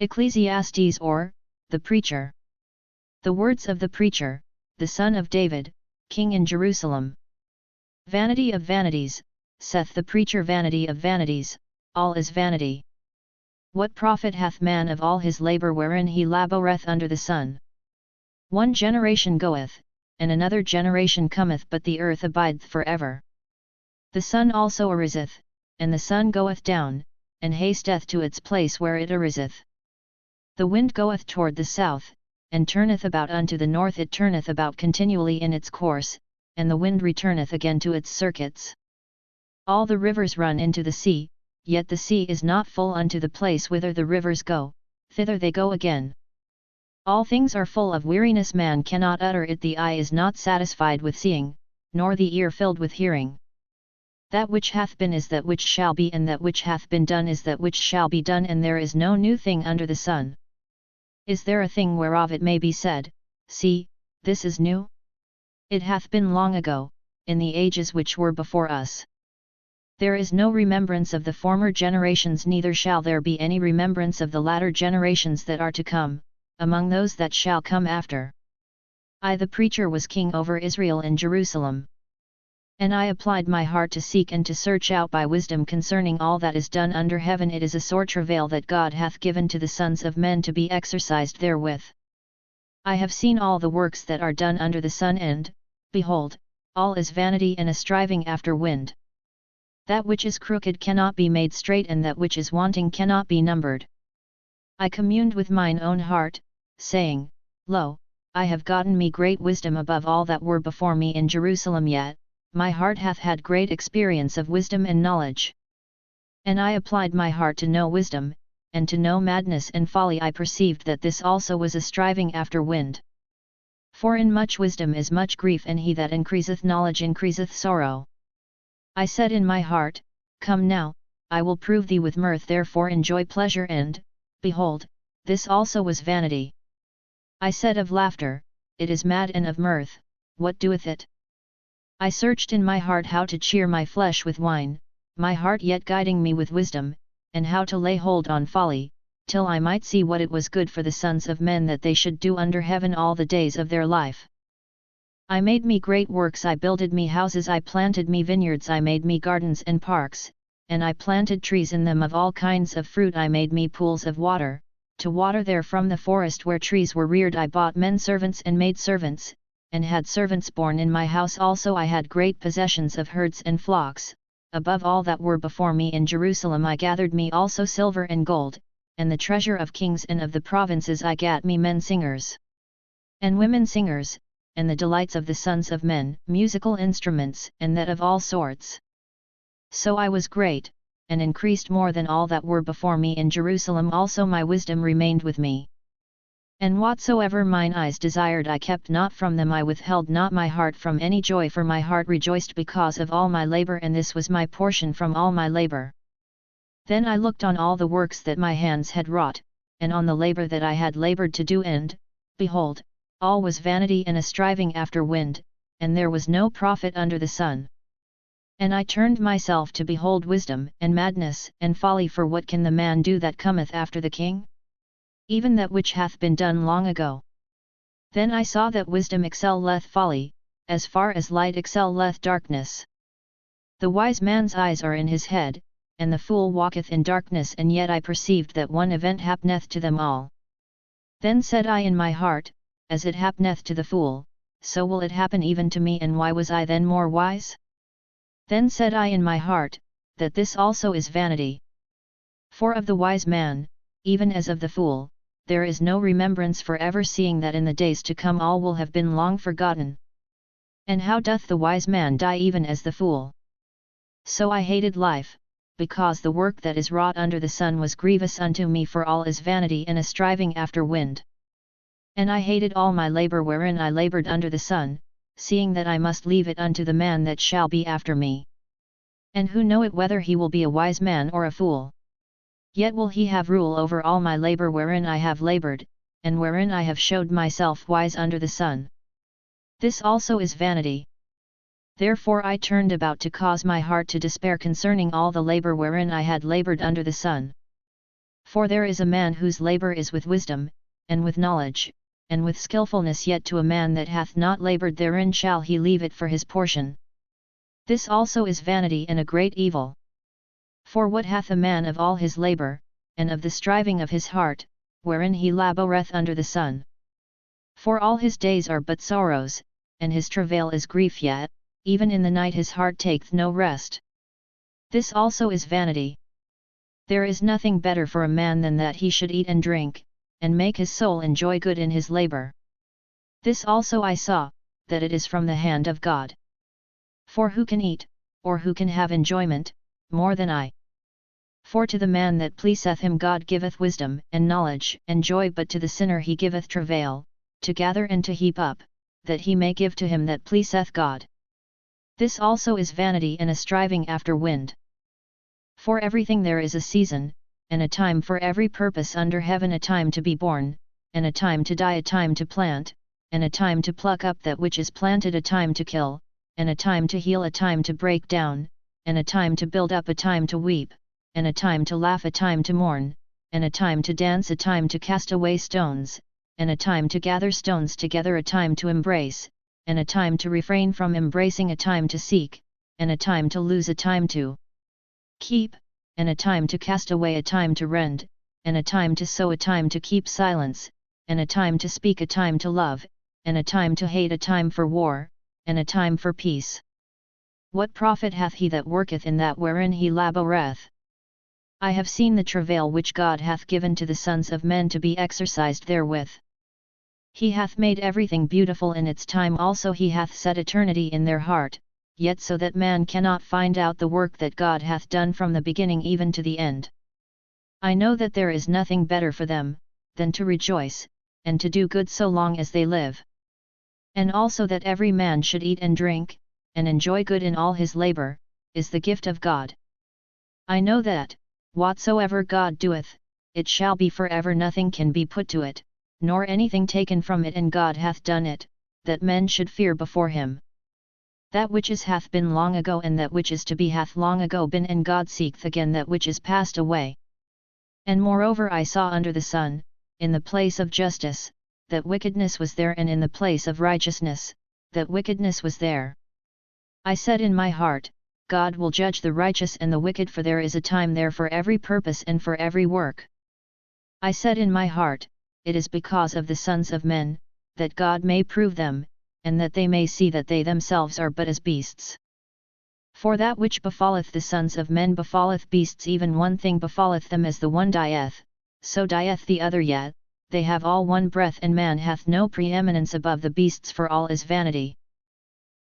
Ecclesiastes, or the preacher. The words of the preacher, the son of David, king in Jerusalem. Vanity of vanities, saith the preacher, vanity of vanities, all is vanity. What profit hath man of all his labour wherein he laboureth under the sun? One generation goeth, and another generation cometh, but the earth abideth for ever. The sun also ariseth, and the sun goeth down, and hasteth to its place where it ariseth. The wind goeth toward the south, and turneth about unto the north, it turneth about continually in its course, and the wind returneth again to its circuits. All the rivers run into the sea, yet the sea is not full unto the place whither the rivers go, thither they go again. All things are full of weariness, man cannot utter it, the eye is not satisfied with seeing, nor the ear filled with hearing. That which hath been is that which shall be, and that which hath been done is that which shall be done, and there is no new thing under the sun. Is there a thing whereof it may be said, See, this is new? It hath been long ago, in the ages which were before us. There is no remembrance of the former generations, neither shall there be any remembrance of the latter generations that are to come, among those that shall come after. I the preacher was king over Israel in Jerusalem. And I applied my heart to seek and to search out by wisdom concerning all that is done under heaven. It is a sore travail that God hath given to the sons of men to be exercised therewith. I have seen all the works that are done under the sun, and, behold, all is vanity and a striving after wind. That which is crooked cannot be made straight, and that which is wanting cannot be numbered. I communed with mine own heart, saying, Lo, I have gotten me great wisdom above all that were before me in Jerusalem, yet my heart hath had great experience of wisdom and knowledge. And I applied my heart to know wisdom, and to know madness and folly. I perceived that this also was a striving after wind. For in much wisdom is much grief, and he that increaseth knowledge increaseth sorrow. I said in my heart, Come now, I will prove thee with mirth, therefore enjoy pleasure, and, behold, this also was vanity. I said of laughter, It is mad, and of mirth, what doeth it? I searched in my heart how to cheer my flesh with wine, my heart yet guiding me with wisdom, and how to lay hold on folly, till I might see what it was good for the sons of men that they should do under heaven all the days of their life. I made me great works, I builded me houses, I planted me vineyards, I made me gardens and parks, and I planted trees in them of all kinds of fruit. I made me pools of water, to water there from the forest where trees were reared. I bought men servants and maid servants, and had servants born in my house. Also I had great possessions of herds and flocks, above all that were before me in Jerusalem. I gathered me also silver and gold, and the treasure of kings and of the provinces. I gat me men singers, and women singers, and the delights of the sons of men, musical instruments, and that of all sorts. So I was great, and increased more than all that were before me in Jerusalem. Also my wisdom remained with me. And whatsoever mine eyes desired I kept not from them. I withheld not my heart from any joy, for my heart rejoiced because of all my labour, and this was my portion from all my labour. Then I looked on all the works that my hands had wrought, and on the labour that I had laboured to do, and, behold, all was vanity and a striving after wind, and there was no profit under the sun. And I turned myself to behold wisdom and madness and folly, for what can the man do that cometh after the king? Even that which hath been done long ago. Then I saw that wisdom excelleth folly, as far as light excelleth darkness. The wise man's eyes are in his head, and the fool walketh in darkness. And yet I perceived that one event happeneth to them all. Then said I in my heart, As it happeneth to the fool, so will it happen even to me. And why was I then more wise? Then said I in my heart, that this also is vanity. For of the wise man, even as of the fool, there is no remembrance for ever, seeing that in the days to come all will have been long forgotten. And how doth the wise man die even as the fool? So I hated life, because the work that is wrought under the sun was grievous unto me, for all is vanity and a striving after wind. And I hated all my labour wherein I laboured under the sun, seeing that I must leave it unto the man that shall be after me. And who knoweth whether he will be a wise man or a fool? Yet will he have rule over all my labour wherein I have laboured, and wherein I have showed myself wise under the sun. This also is vanity. Therefore I turned about to cause my heart to despair concerning all the labour wherein I had laboured under the sun. For there is a man whose labor is with wisdom, and with knowledge, and with skillfulness, yet to a man that hath not labored therein shall he leave it for his portion. This also is vanity and a great evil. For what hath a man of all his labor, and of the striving of his heart, wherein he laboureth under the sun? For all his days are but sorrows, and his travail is grief, yet, even in the night his heart taketh no rest. This also is vanity. There is nothing better for a man than that he should eat and drink, and make his soul enjoy good in his labor. This also I saw, that it is from the hand of God. For who can eat, or who can have enjoyment, more than I? For to the man that pleaseth him God giveth wisdom and knowledge and joy, but to the sinner he giveth travail, to gather and to heap up, that he may give to him that pleaseth God. This also is vanity and a striving after wind. For everything there is a season, and a time for every purpose under heaven, a time to be born, and a time to die, a time to plant, and a time to pluck up that which is planted, a time to kill, and a time to heal, a time to break down, and a time to build up, a time to weep, and a time to laugh, a time to mourn, and a time to dance, a time to cast away stones, and a time to gather stones together, a time to embrace, and a time to refrain from embracing, a time to seek, and a time to lose, a time to keep, and a time to cast away, a time to rend, and a time to sow, a time to keep silence, and a time to speak, a time to love, and a time to hate, a time for war, and a time for peace. What profit hath he that worketh in that wherein he laboureth? I have seen the travail which God hath given to the sons of men to be exercised therewith. He hath made everything beautiful in its time, also he hath set eternity in their heart, yet so that man cannot find out the work that God hath done from the beginning even to the end. I know that there is nothing better for them, than to rejoice, and to do good so long as they live. And also that every man should eat and drink, and enjoy good in all his labor, is the gift of God. I know that, whatsoever God doeth, it shall be for ever, nothing can be put to it, nor anything taken from it, and God hath done it, that men should fear before him. That which is hath been long ago, and that which is to be hath long ago been, and God seeketh again that which is passed away. And moreover I saw under the sun, in the place of justice, that wickedness was there, and in the place of righteousness, that wickedness was there. I said in my heart, God will judge the righteous and the wicked, for there is a time there for every purpose and for every work. I said in my heart, it is because of the sons of men, that God may prove them, and that they may see that they themselves are but as beasts. For that which befalleth the sons of men befalleth beasts, even one thing befalleth them, as the one dieth, so dieth the other, yet they have all one breath, and man hath no preeminence above the beasts, for all is vanity.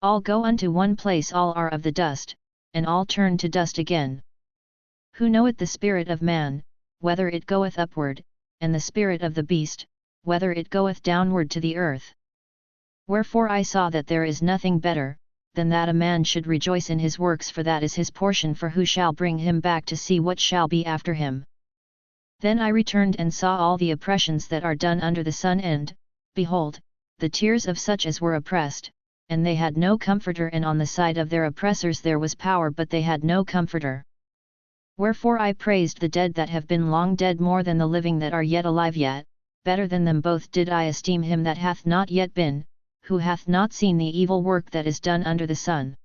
All go unto one place, all are of the dust, and all turn to dust again. Who knoweth the spirit of man, whether it goeth upward, and the spirit of the beast, whether it goeth downward to the earth? Wherefore I saw that there is nothing better, than that a man should rejoice in his works, for that is his portion, for who shall bring him back to see what shall be after him? Then I returned and saw all the oppressions that are done under the sun, and, behold, the tears of such as were oppressed, and they had no comforter, and on the side of their oppressors there was power, but they had no comforter. Wherefore I praised the dead that have been long dead more than the living that are yet alive, yet, better than them both did I esteem him that hath not yet been, who hath not seen the evil work that is done under the sun.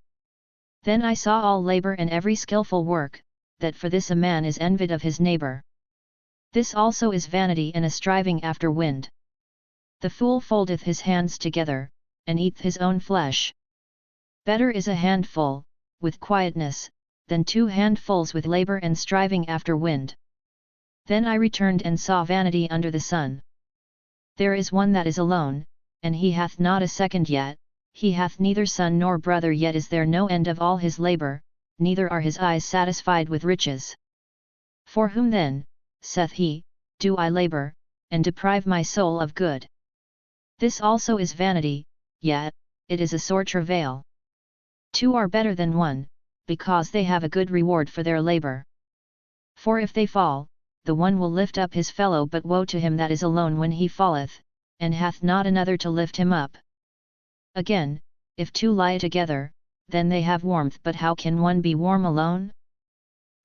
Then I saw all labor and every skillful work, that for this a man is envied of his neighbor. This also is vanity and a striving after wind. The fool foldeth his hands together, and eateth his own flesh. Better is a handful, with quietness, than 2 handfuls with labor and striving after wind. Then I returned and saw vanity under the sun. There is one that is alone, and he hath not a second yet, he hath neither son nor brother, yet is there no end of all his labor, neither are his eyes satisfied with riches. For whom then, saith he, do I labor, and deprive my soul of good? This also is vanity, yet it is a sore travail. 2 are better than 1, because they have a good reward for their labor. For if they fall, the one will lift up his fellow, but woe to him that is alone when he falleth, and hath not another to lift him up. Again, if 2 lie together, then they have warmth, but how can one be warm alone?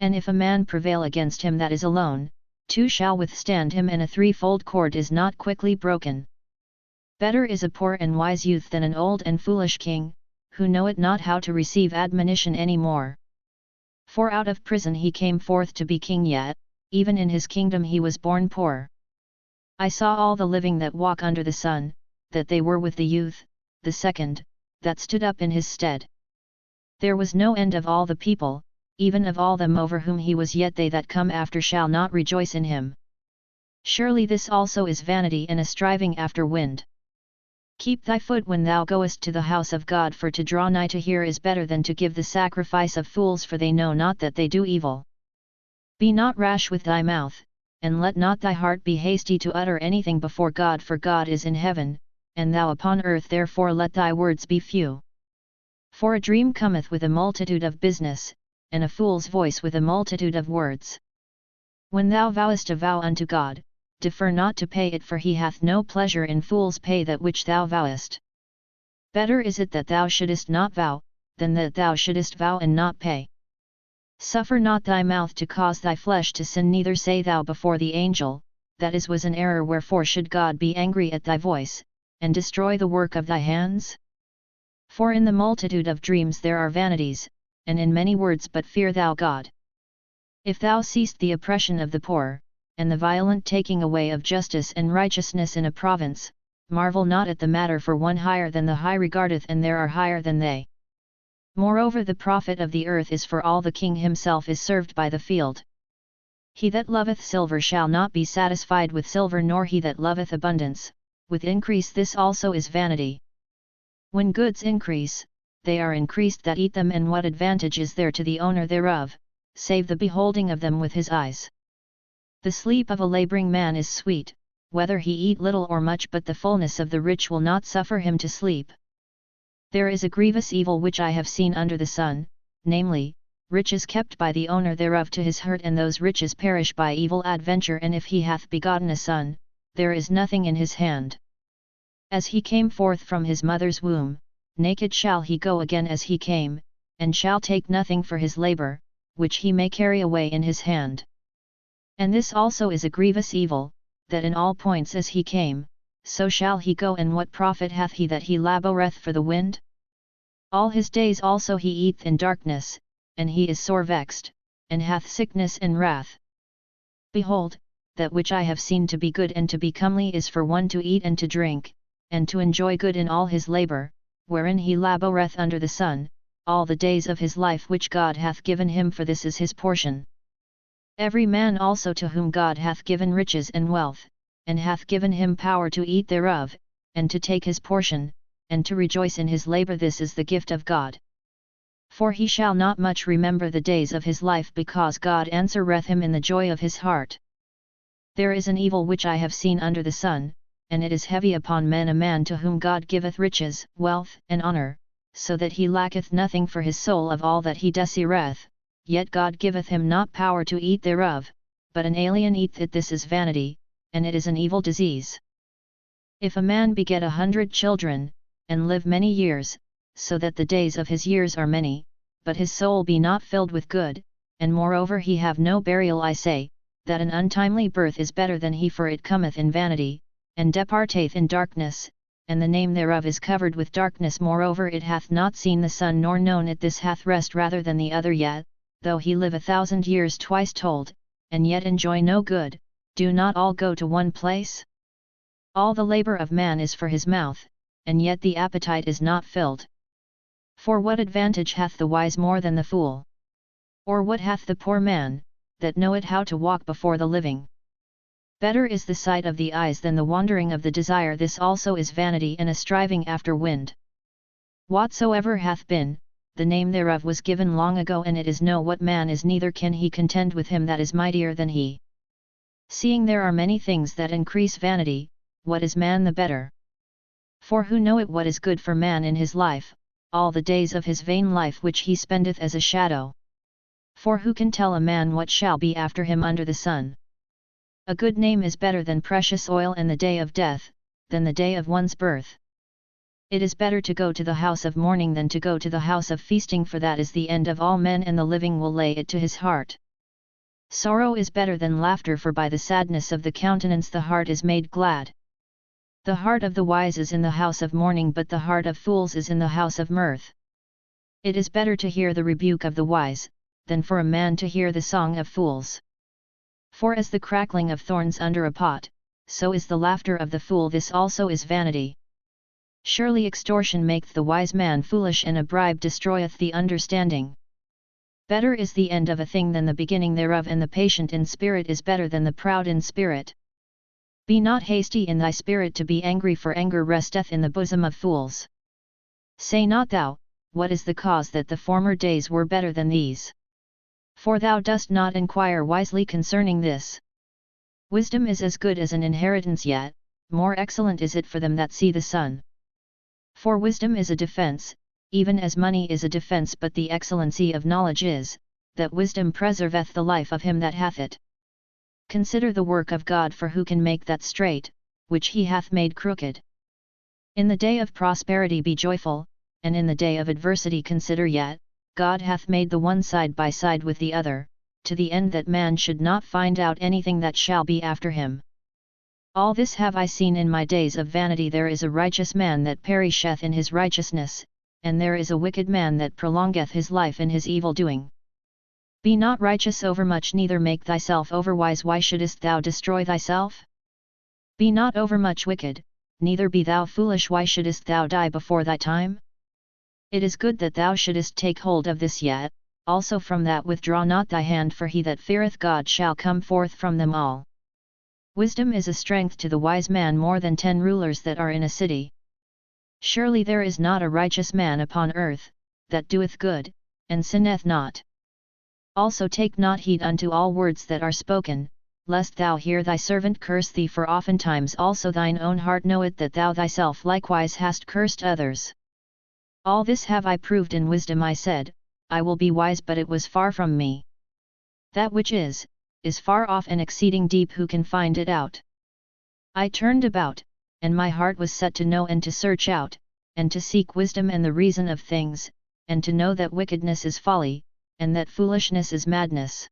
And if a man prevail against him that is alone, two shall withstand him, and a threefold cord is not quickly broken. Better is a poor and wise youth than an old and foolish king, who knoweth not how to receive admonition any more. For out of prison he came forth to be king, yet, even in his kingdom he was born poor. I saw all the living that walk under the sun, that they were with the youth, the second, that stood up in his stead. There was no end of all the people, even of all them over whom he was, yet they that come after shall not rejoice in him. Surely this also is vanity and a striving after wind. Keep thy foot when thou goest to the house of God, for to draw nigh to hear is better than to give the sacrifice of fools, for they know not that they do evil. Be not rash with thy mouth, and let not thy heart be hasty to utter anything before God, for God is in heaven, and thou upon earth, therefore let thy words be few. For a dream cometh with a multitude of business, and a fool's voice with a multitude of words. When thou vowest a vow unto God, defer not to pay it, for he hath no pleasure in fools pay that which thou vowest. Better is it that thou shouldest not vow, than that thou shouldest vow and not pay. Suffer not thy mouth to cause thy flesh to sin, neither say thou before the angel, that is was an error. Wherefore should God be angry at thy voice, and destroy the work of thy hands? For in the multitude of dreams there are vanities, and in many words, but fear thou God. If thou seest the oppression of the poor, and the violent taking away of justice and righteousness in a province, marvel not at the matter, for one higher than the high regardeth, and there are higher than they. Moreover, the profit of the earth is for all, the king himself is served by the field. He that loveth silver shall not be satisfied with silver, nor he that loveth abundance, with increase. This also is vanity. When goods increase, they are increased that eat them, and what advantage is there to the owner thereof, save the beholding of them with his eyes? The sleep of a labouring man is sweet, whether he eat little or much, but the fullness of the rich will not suffer him to sleep. There is a grievous evil which I have seen under the sun, namely, riches kept by the owner thereof to his hurt, and those riches perish by evil adventure. And if he hath begotten a son, there is nothing in his hand. As he came forth from his mother's womb, naked shall he go again as he came, and shall take nothing for his labour, which he may carry away in his hand. And this also is a grievous evil, that in all points as he came, so shall he go, and what profit hath he that he laboureth for the wind? All his days also he eateth in darkness, and he is sore vexed, and hath sickness and wrath. Behold, that which I have seen to be good and to be comely is for one to eat and to drink, and to enjoy good in all his labour, wherein he laboureth under the sun, all the days of his life which God hath given him, for this is his portion. Every man also to whom God hath given riches and wealth, and hath given him power to eat thereof, and to take his portion, and to rejoice in his labour, this is the gift of God. For he shall not much remember the days of his life, because God answereth him in the joy of his heart. There is an evil which I have seen under the sun, and it is heavy upon men, a man to whom God giveth riches, wealth, and honour, so that he lacketh nothing for his soul of all that he desireth, yet God giveth him not power to eat thereof, but an alien eateth it. This is vanity, and it is an evil disease. If a man beget 100 children, and live many years, so that the days of his years are many, but his soul be not filled with good, and moreover he have no burial, I say, that an untimely birth is better than he, for it cometh in vanity, and departeth in darkness, and the name thereof is covered with darkness. Moreover it hath not seen the sun nor known it. This hath rest rather than the other, yet, though he live 1,000 years twice told, and yet enjoy no good, do not all go to one place? All the labour of man is for his mouth, and yet the appetite is not filled. For what advantage hath the wise more than the fool? Or what hath the poor man, that knoweth how to walk before the living? Better is the sight of the eyes than the wandering of the desire. This also is vanity and a striving after wind. Whatsoever hath been, the name thereof was given long ago, and it is know what man is, neither can he contend with him that is mightier than he. Seeing there are many things that increase vanity, what is man the better? For who knoweth what is good for man in his life, all the days of his vain life which he spendeth as a shadow? For who can tell a man what shall be after him under the sun? A good name is better than precious oil, and the day of death, than the day of one's birth. It is better to go to the house of mourning than to go to the house of feasting, for that is the end of all men, and the living will lay it to his heart. Sorrow is better than laughter, for by the sadness of the countenance the heart is made glad. The heart of the wise is in the house of mourning, but the heart of fools is in the house of mirth. It is better to hear the rebuke of the wise, than for a man to hear the song of fools. For as the crackling of thorns under a pot, so is the laughter of the fool, this also is vanity. Surely extortion maketh the wise man foolish, and a bribe destroyeth the understanding. Better is the end of a thing than the beginning thereof, and the patient in spirit is better than the proud in spirit. Be not hasty in thy spirit to be angry, for anger resteth in the bosom of fools. Say not thou, what is the cause that the former days were better than these? For thou dost not inquire wisely concerning this. Wisdom is as good as an inheritance, yet more excellent is it for them that see the sun. For wisdom is a defence, even as money is a defence, but the excellency of knowledge is, that wisdom preserveth the life of him that hath it. Consider the work of God, for who can make that straight, which he hath made crooked? In the day of prosperity be joyful, and in the day of adversity consider, yet God hath made the one side by side with the other, to the end that man should not find out anything that shall be after him. All this have I seen in my days of vanity. There is a righteous man that perisheth in his righteousness, and there is a wicked man that prolongeth his life in his evil doing. Be not righteous overmuch, neither make thyself overwise. Why shouldest thou destroy thyself? Be not overmuch wicked, neither be thou foolish. Why shouldest thou die before thy time? It is good that thou shouldest take hold of this, yet also from that withdraw not thy hand, for he that feareth God shall come forth from them all. Wisdom is a strength to the wise man more than 10 rulers that are in a city. Surely there is not a righteous man upon earth, that doeth good, and sinneth not. Also take not heed unto all words that are spoken, lest thou hear thy servant curse thee, for oftentimes also thine own heart knoweth that thou thyself likewise hast cursed others. All this have I proved in wisdom. I said, I will be wise, but it was far from me. That which is far off and exceeding deep, who can find it out? I turned about, and my heart was set to know and to search out, and to seek wisdom and the reason of things, and to know that wickedness is folly, and that foolishness is madness.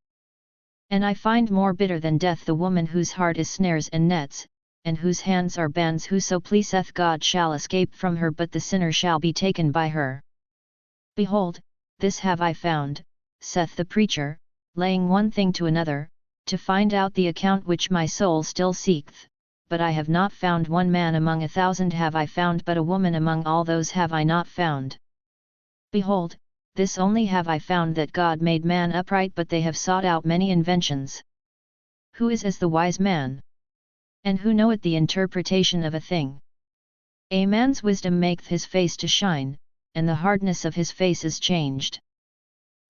And I find more bitter than death the woman whose heart is snares and nets, and whose hands are bands. Whoso pleaseth God shall escape from her, but the sinner shall be taken by her. Behold, this have I found, saith the preacher, laying one thing to another, to find out the account which my soul still seeketh, but I have not found. One man among 1,000 have I found, but a woman among all those have I not found. Behold, this only have I found, that God made man upright, but they have sought out many inventions. Who is as the wise man? And who knoweth the interpretation of a thing? A man's wisdom maketh his face to shine, and the hardness of his face is changed.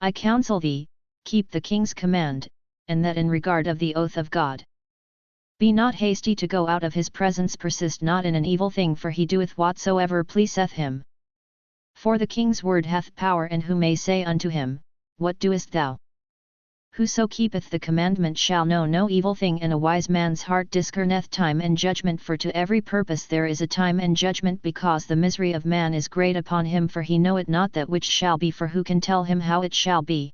I counsel thee, keep the king's command, and that in regard of the oath of God. Be not hasty to go out of his presence, persist not in an evil thing, for he doeth whatsoever pleaseth him. For the king's word hath power, and who may say unto him, What doest thou? Whoso keepeth the commandment shall know no evil thing, and a wise man's heart discerneth time and judgment. For to every purpose there is a time and judgment, because the misery of man is great upon him, for he knoweth not that which shall be, for who can tell him how it shall be?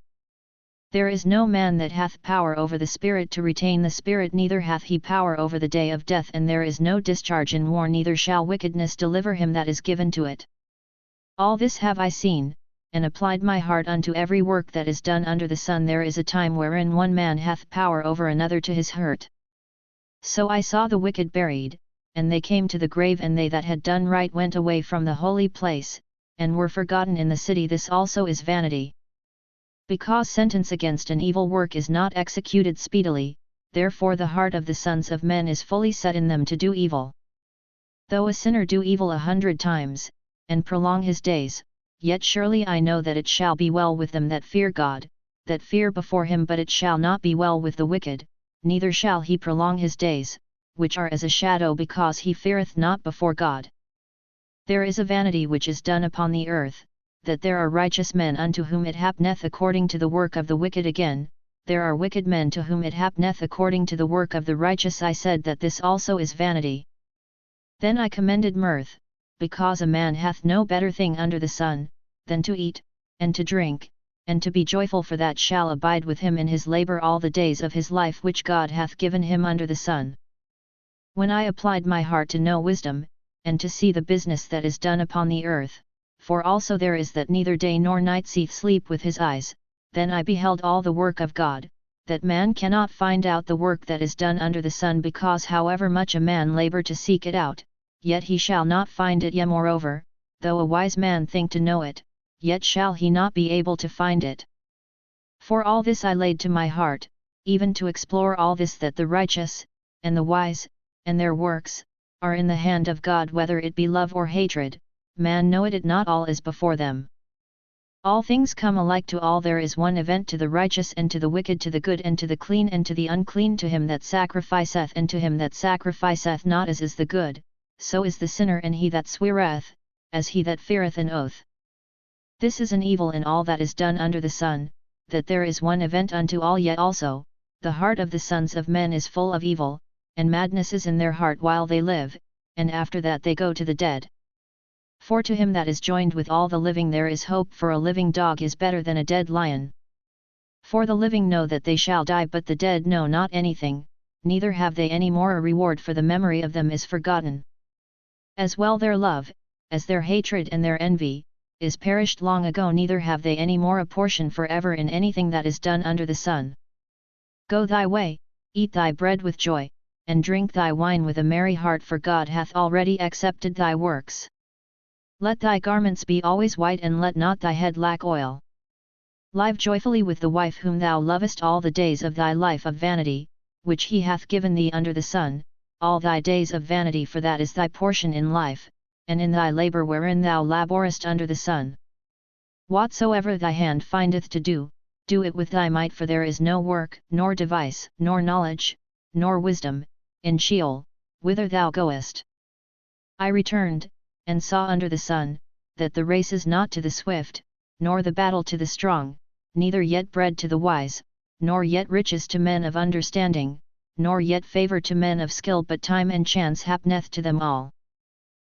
There is no man that hath power over the spirit to retain the spirit, neither hath he power over the day of death, and there is no discharge in war, neither shall wickedness deliver him that is given to it. All this have I seen, and applied my heart unto every work that is done under the sun. There is a time wherein one man hath power over another to his hurt. So I saw the wicked buried, and they came to the grave, and they that had done right went away from the holy place, and were forgotten in the city. This also is vanity. Because sentence against an evil work is not executed speedily, therefore the heart of the sons of men is fully set in them to do evil. Though a sinner do evil 100 times, and prolong his days, yet surely I know that it shall be well with them that fear God, that fear before him. But it shall not be well with the wicked, neither shall he prolong his days, which are as a shadow, because he feareth not before God. There is a vanity which is done upon the earth, that there are righteous men unto whom it happeneth according to the work of the wicked. Again, there are wicked men to whom it happeneth according to the work of the righteous. I said that this also is vanity. Then I commended mirth, because a man hath no better thing under the sun, than to eat, and to drink, and to be joyful, for that shall abide with him in his labor all the days of his life which God hath given him under the sun. When I applied my heart to know wisdom, and to see the business that is done upon the earth, for also there is that neither day nor night seeth sleep with his eyes, then I beheld all the work of God, that man cannot find out the work that is done under the sun, because however much a man labor to seek it out, yet he shall not find it. Yea, moreover, though a wise man think to know it, yet shall he not be able to find it. For all this I laid to my heart, even to explore all this, that the righteous, and the wise, and their works, are in the hand of God, whether it be love or hatred, man knoweth it not, all is before them. All things come alike to all, there is one event to the righteous and to the wicked, to the good and to the clean and to the unclean, to him that sacrificeth and to him that sacrificeth not, as is the good, so is the sinner, and he that sweareth, as he that feareth an oath. This is an evil in all that is done under the sun, that there is one event unto all, yet also, the heart of the sons of men is full of evil, and madness is in their heart while they live, and after that they go to the dead. For to him that is joined with all the living there is hope, for a living dog is better than a dead lion. For the living know that they shall die, but the dead know not anything, neither have they any more a reward, for the memory of them is forgotten. As well their love, as their hatred and their envy, is perished long ago, neither have they any more a portion for ever in anything that is done under the sun. Go thy way, eat thy bread with joy, and drink thy wine with a merry heart, for God hath already accepted thy works. Let thy garments be always white, and let not thy head lack oil. Live joyfully with the wife whom thou lovest all the days of thy life of vanity, which he hath given thee under the sun, all thy days of vanity, for that is thy portion in life, and in thy labor wherein thou labourest under the sun. Whatsoever thy hand findeth to do, do it with thy might, for there is no work, nor device, nor knowledge, nor wisdom, in Sheol, whither thou goest. I returned, and saw under the sun, that the race is not to the swift, nor the battle to the strong, neither yet bread to the wise, nor yet riches to men of understanding, nor yet favour to men of skill, but time and chance happeneth to them all.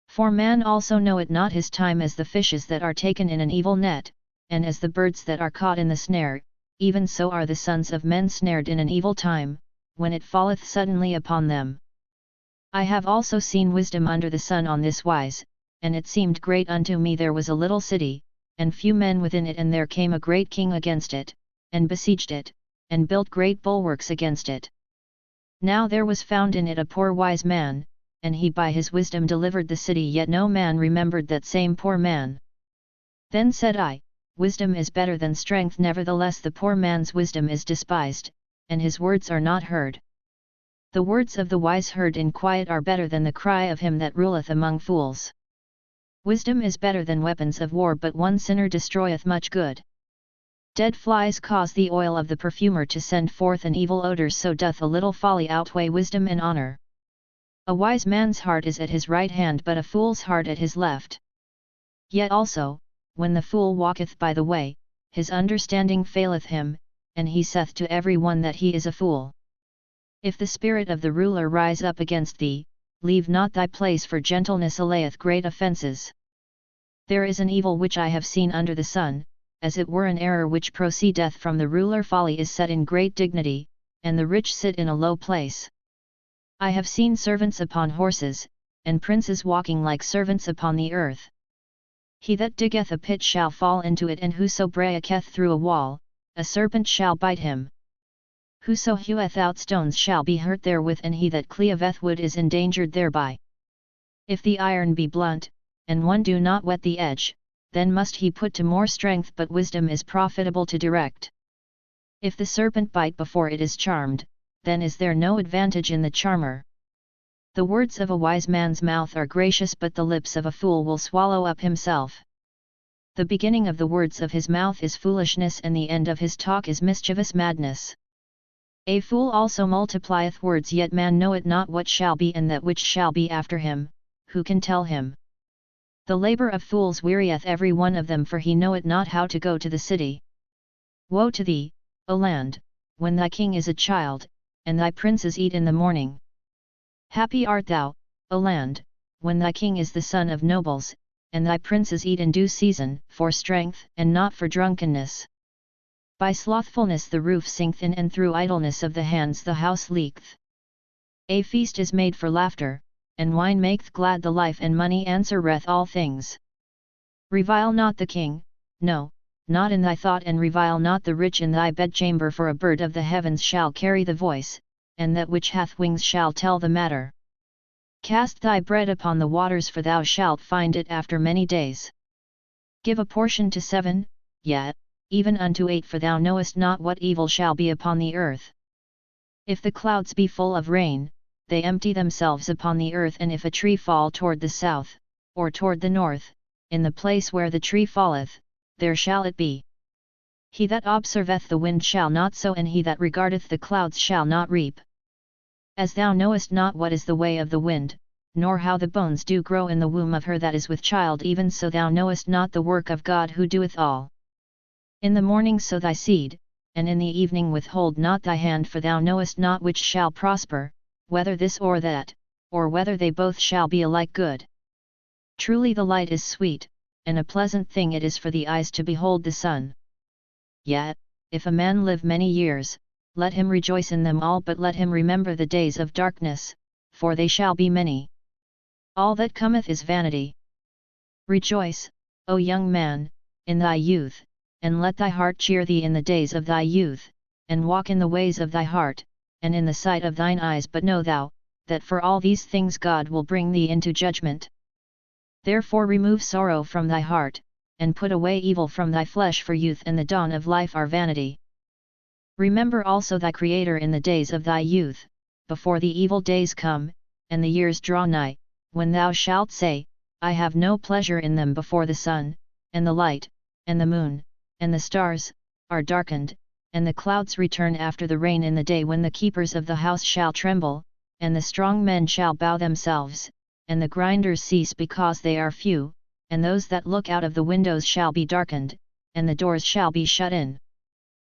For man also knoweth not his time, as the fishes that are taken in an evil net, and as the birds that are caught in the snare, even so are the sons of men snared in an evil time, when it falleth suddenly upon them. I have also seen wisdom under the sun on this wise, and it seemed great unto me. There was a little city, and few men within it, and there came a great king against it, and besieged it, and built great bulwarks against it. Now there was found in it a poor wise man, and he by his wisdom delivered the city, yet no man remembered that same poor man. Then said I, Wisdom is better than strength, nevertheless the poor man's wisdom is despised, and his words are not heard. The words of the wise heard in quiet are better than the cry of him that ruleth among fools. Wisdom is better than weapons of war, but one sinner destroyeth much good. Dead flies cause the oil of the perfumer to send forth an evil odour, so doth a little folly outweigh wisdom and honour. A wise man's heart is at his right hand, but a fool's heart at his left. Yet also, when the fool walketh by the way, his understanding faileth him, and he saith to every one that he is a fool. If the spirit of the ruler rise up against thee, leave not thy place, for gentleness allayeth great offences. There is an evil which I have seen under the sun, as it were an error which proceedeth from the ruler. Folly is set in great dignity, and the rich sit in a low place. I have seen servants upon horses, and princes walking like servants upon the earth. He that diggeth a pit shall fall into it, and whoso breaketh through a wall, a serpent shall bite him. Whoso heweth out stones shall be hurt therewith, and he that cleaveth wood is endangered thereby. If the iron be blunt, and one do not whet the edge, then must he put to more strength, but wisdom is profitable to direct. If the serpent bite before it is charmed, then is there no advantage in the charmer. The words of a wise man's mouth are gracious, but the lips of a fool will swallow up himself. The beginning of the words of his mouth is foolishness, and the end of his talk is mischievous madness. A fool also multiplieth words, yet man knoweth not what shall be and that which shall be after him, who can tell him? The labour of fools wearieth every one of them, for he knoweth not how to go to the city. Woe to thee, O land, when thy king is a child, and thy princes eat in the morning. Happy art thou, O land, when thy king is the son of nobles, and thy princes eat in due season, for strength and not for drunkenness. By slothfulness the roof sinketh in, and through idleness of the hands the house leaketh. A feast is made for laughter, and wine maketh glad the life, and money answereth all things. Revile not the king, no, not in thy thought, and revile not the rich in thy bedchamber, for a bird of the heavens shall carry the voice, and that which hath wings shall tell the matter. Cast thy bread upon the waters, for thou shalt find it after many days. Give a portion to 7, yet, even unto 8, for thou knowest not what evil shall be upon the earth. If the clouds be full of rain, they empty themselves upon the earth, and if a tree fall toward the south, or toward the north, in the place where the tree falleth, there shall it be. He that observeth the wind shall not sow, and he that regardeth the clouds shall not reap. As thou knowest not what is the way of the wind, nor how the bones do grow in the womb of her that is with child, even so thou knowest not the work of God who doeth all. In the morning sow thy seed, and in the evening withhold not thy hand, for thou knowest not which shall prosper, whether this or that, or whether they both shall be alike good. Truly the light is sweet, and a pleasant thing it is for the eyes to behold the sun. Yet, if a man live many years, let him rejoice in them all, but let him remember the days of darkness, for they shall be many. All that cometh is vanity. Rejoice, O young man, in thy youth, and let thy heart cheer thee in the days of thy youth, and walk in the ways of thy heart, and in the sight of thine eyes, but know thou, that for all these things God will bring thee into judgment. Therefore remove sorrow from thy heart, and put away evil from thy flesh, for youth and the dawn of life are vanity. Remember also thy Creator in the days of thy youth, before the evil days come, and the years draw nigh, when thou shalt say, I have no pleasure in them, before the sun, and the light, and the moon, and the stars, are darkened, and the clouds return after the rain, in the day when the keepers of the house shall tremble, and the strong men shall bow themselves, and the grinders cease because they are few, and those that look out of the windows shall be darkened, and the doors shall be shut in.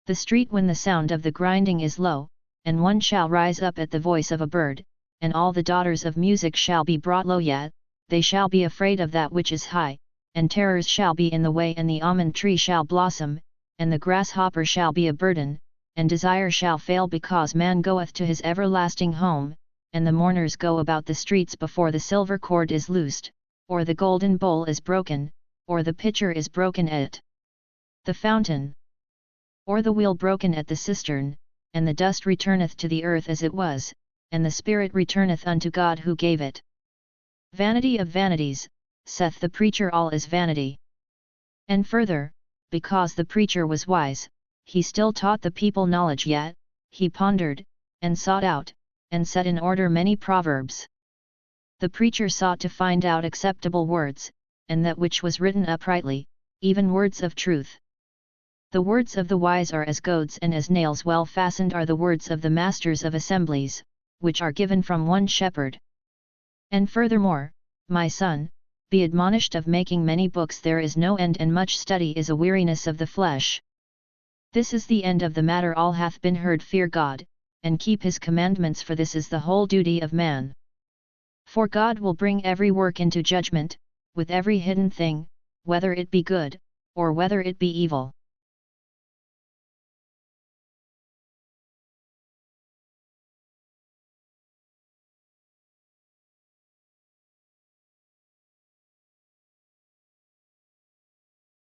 The street when the sound of the grinding is low, and one shall rise up at the voice of a bird, and all the daughters of music shall be brought low, yet they shall be afraid of that which is high, and terrors shall be in the way, and the almond tree shall blossom, and the grasshopper shall be a burden, and desire shall fail, because man goeth to his everlasting home, and the mourners go about the streets before the silver cord is loosed, or the golden bowl is broken, or the pitcher is broken at the fountain, or the wheel broken at the cistern, and the dust returneth to the earth as it was, and the spirit returneth unto God who gave it. Vanity of vanities, saith the preacher, all is vanity. And further, because the preacher was wise, he still taught the people knowledge, yet he pondered, and sought out, and set in order many proverbs. The preacher sought to find out acceptable words, and that which was written uprightly, even words of truth. The words of the wise are as goads, and as nails well fastened are the words of the masters of assemblies, which are given from one shepherd. And furthermore, my son, be admonished of making many books, there is no end, and much study is a weariness of the flesh. This is the end of the matter, all hath been heard. Fear God, and keep his commandments, for this is the whole duty of man. For God will bring every work into judgment, with every hidden thing, whether it be good, or whether it be evil.